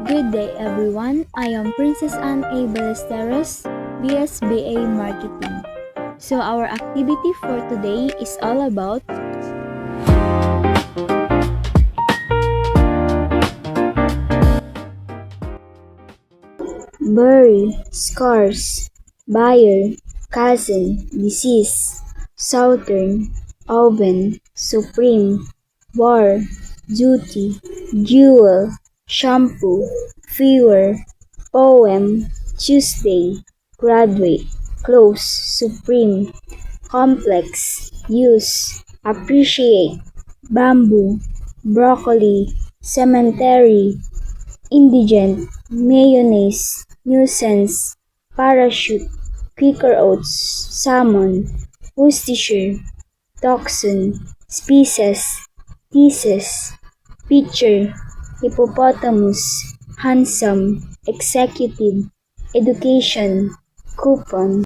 Good day everyone, I am Princess Anne A. Ballesteros, BSBA Marketing. So our activity for today is all about bury, scarce, buyer, cousin, disease, southern, oven, supreme, war, duty, jewel, shampoo, fewer, poem, Tuesday, graduate, close, supreme, complex, use, appreciate, bamboo, broccoli, cemetery, indigent, mayonnaise, nuisance, parachute, Quaker oats, salmon, Worcestershire, dachshund, species, thesis, picture, hippopotamus, handsome, executive, education, coupon.